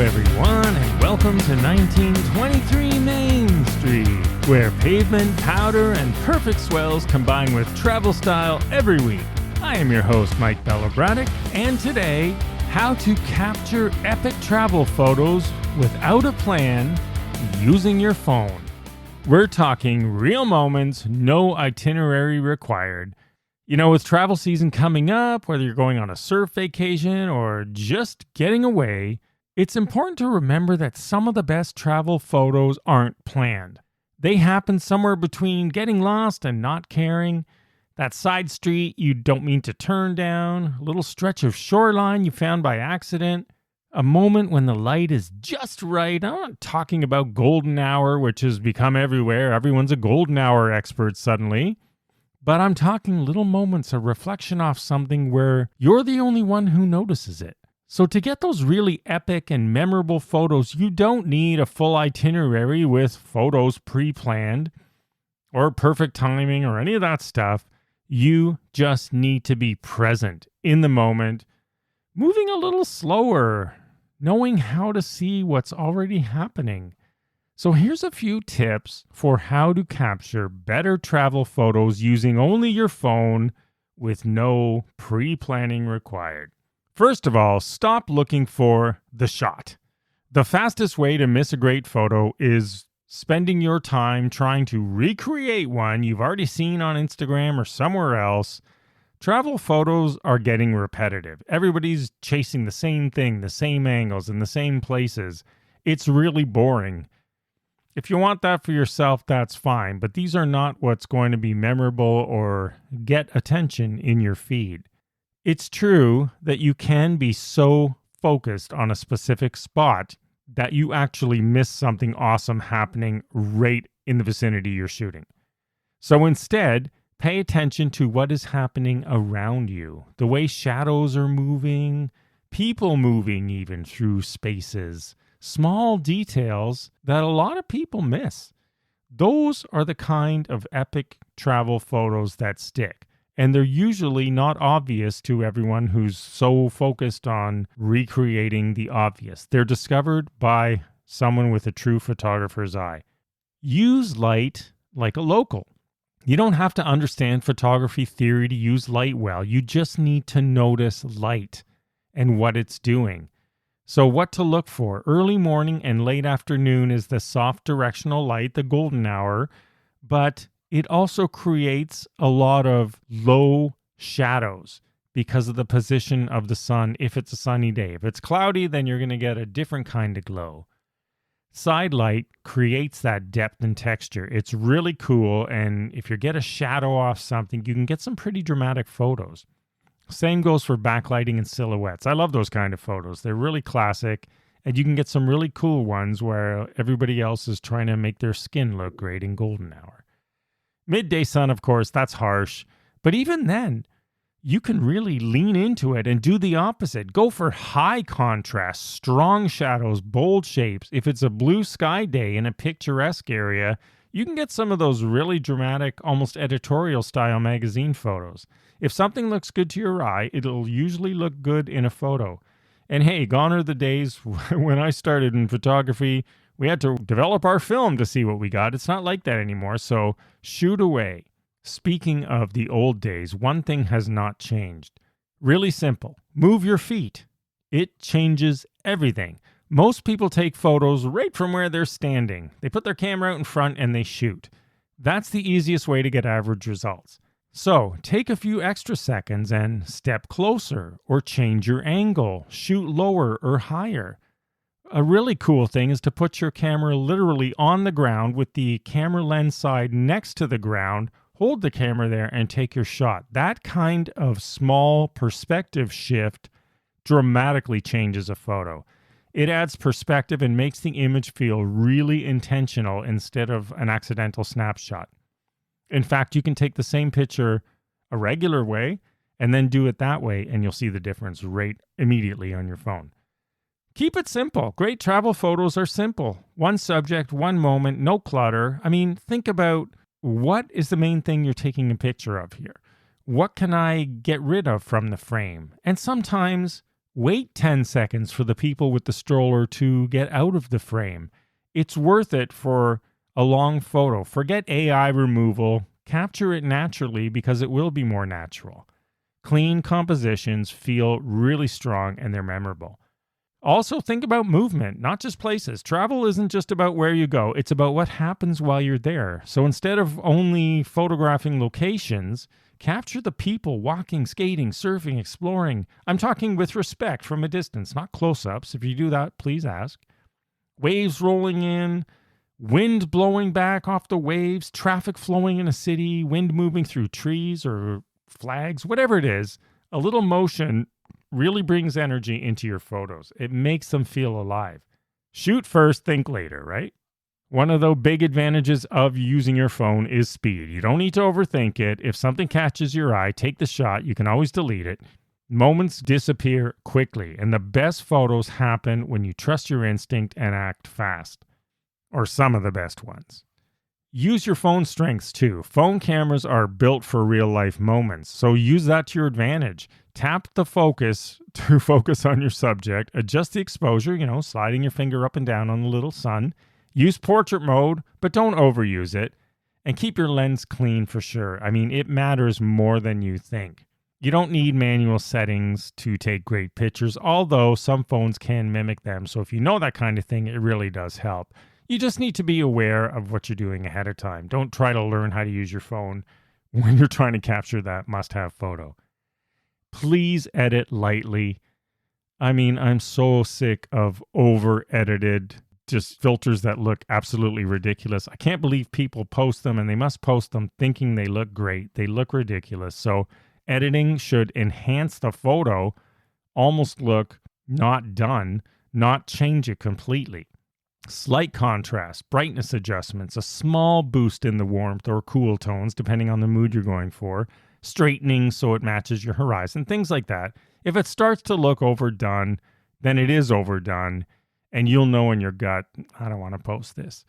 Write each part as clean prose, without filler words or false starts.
everyone, and welcome to 1923 Main Street, where pavement, powder, and perfect swells combine with travel style every week. I am your host, Mike Belobradic, and today, how to capture epic travel photos without a plan using your phone. We're talking real moments, no itinerary required. You know, with travel season coming up, whether you're going on a surf vacation or just getting away, it's important to remember that some of the best travel photos aren't planned. They happen somewhere between getting lost and not caring, that side street you don't mean to turn down, a little stretch of shoreline you found by accident, a moment when the light is just right. I'm not talking about golden hour, which has become everywhere. Everyone's a golden hour expert suddenly. But I'm talking little moments of reflection off something where you're the only one who notices it. So to get those really epic and memorable photos, you don't need a full itinerary with photos pre-planned or perfect timing or any of that stuff. You just need to be present in the moment, moving a little slower, knowing how to see what's already happening. So here's a few tips for how to capture better travel photos using only your phone with no pre-planning required. First of all, stop looking for the shot. The fastest way to miss a great photo is spending your time trying to recreate one you've already seen on Instagram or somewhere else. Travel photos are getting repetitive. Everybody's chasing the same thing, the same angles, in the same places. It's really boring. If you want that for yourself, that's fine, but these are not what's going to be memorable or get attention in your feed. It's true that you can be so focused on a specific spot that you actually miss something awesome happening right in the vicinity you're shooting. So instead, pay attention to what is happening around you, the way shadows are moving, people moving even through spaces. Small details that a lot of people miss. Those are the kind of epic travel photos that stick. And they're usually not obvious to everyone who's so focused on recreating the obvious. They're discovered by someone with a true photographer's eye. Use light like a local. You don't have to understand photography theory to use light well. You just need to notice light and what it's doing. So what to look for? Early morning and late afternoon is the soft directional light, the golden hour, but it also creates a lot of low shadows because of the position of the sun if it's a sunny day. If it's cloudy, then you're going to get a different kind of glow. Side light creates that depth and texture. It's really cool, and if you get a shadow off something, you can get some pretty dramatic photos. Same goes for backlighting and silhouettes. I love those kind of photos. They're really classic, and you can get some really cool ones where everybody else is trying to make their skin look great in golden hour. Midday sun, of course, that's harsh. But even then, you can really lean into it and do the opposite. Go for high contrast, strong shadows, bold shapes. If it's a blue sky day in a picturesque area, you can get some of those really dramatic, almost editorial style magazine photos. If something looks good to your eye, it'll usually look good in a photo. And hey, gone are the days when I started in photography, we had to develop our film to see what we got. It's not like that anymore, so shoot away. Speaking of the old days, one thing has not changed. Really simple. Move your feet. It changes everything. Most people take photos right from where they're standing. They put their camera out in front and they shoot. That's the easiest way to get average results. So take a few extra seconds and step closer or change your angle, shoot lower or higher. A really cool thing is to put your camera literally on the ground with the camera lens side next to the ground, hold the camera there and take your shot. That kind of small perspective shift dramatically changes a photo. It adds perspective and makes the image feel really intentional instead of an accidental snapshot. In fact, you can take the same picture a regular way and then do it that way, and you'll see the difference right immediately on your phone. Keep it simple. Great travel photos are simple. One subject, one moment, no clutter. I mean, think about what is the main thing you're taking a picture of here? What can I get rid of from the frame? And sometimes Wait 10 seconds for the people with the stroller to get out of the frame. It's worth it for a long photo. Forget AI removal. Capture it naturally because it will be more natural. Clean compositions feel really strong and they're memorable. Also, think about movement, not just places. Travel isn't just about where you go, it's about what happens while you're there. So instead of only photographing locations, capture the people walking, skating, surfing, exploring. I'm talking with respect from a distance, not close-ups. If you do that, please ask. Waves rolling in, wind blowing back off the waves, traffic flowing in a city, wind moving through trees or flags, whatever it is, a little motion really brings energy into your photos. It makes them feel alive. Shoot first, think later, right? One of the big advantages of using your phone is speed. You don't need to overthink it. If something catches your eye, take the shot. You can always delete it. Moments disappear quickly, and the best photos happen when you trust your instinct and act fast. Or some of the best ones. Use your phone's strengths too. Phone cameras are built for real-life moments, so use that to your advantage. Tap the focus to focus on your subject. Adjust the exposure, sliding your finger up and down on the little sun. Use portrait mode, but don't overuse it. And keep your lens clean for sure. I mean, it matters more than you think. You don't need manual settings to take great pictures, although some phones can mimic them. So if you know that kind of thing, it really does help. You just need to be aware of what you're doing ahead of time. Don't try to learn how to use your phone when you're trying to capture that must-have photo. Please edit lightly. I mean, I'm so sick of over-edited just filters that look absolutely ridiculous. I can't believe people post them, and they must post them thinking they look great. They look ridiculous. So editing should enhance the photo, almost look not done, not change it completely. Slight contrast, brightness adjustments, a small boost in the warmth or cool tones, depending on the mood you're going for, straightening so it matches your horizon, things like that. If it starts to look overdone, then it is overdone, and you'll know in your gut, I don't want to post this.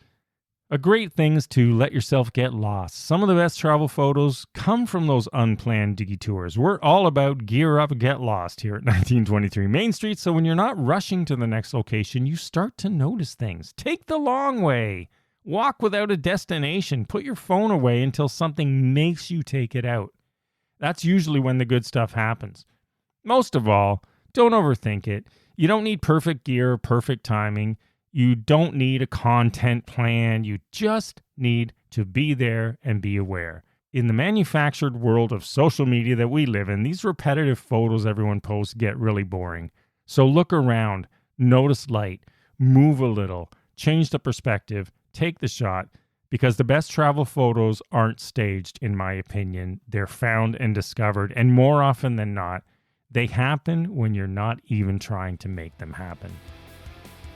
A great thing is to let yourself get lost. Some of the best travel photos come from those unplanned detours. We're all about gear up, get lost here at 1923 Main Street. So when you're not rushing to the next location, you start to notice things. Take the long way. Walk without a destination. Put your phone away until something makes you take it out. That's usually when the good stuff happens. Most of all, don't overthink it. You don't need perfect gear, perfect timing. You don't need a content plan. You just need to be there and be aware. In the manufactured world of social media that we live in, these repetitive photos everyone posts get really boring. So look around, notice light, move a little, change the perspective, take the shot, because the best travel photos aren't staged, in my opinion. They're found and discovered, and more often than not, they happen when you're not even trying to make them happen.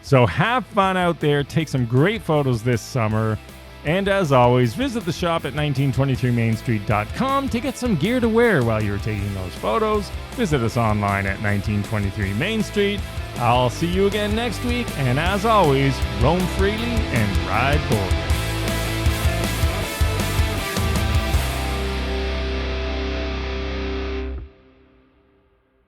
So have fun out there, take some great photos this summer, and as always, visit the shop at 1923mainstreet.com to get some gear to wear while you're taking those photos. Visit us online at 1923 Main Street. I'll see you again next week, and as always, roam freely and ride boldly.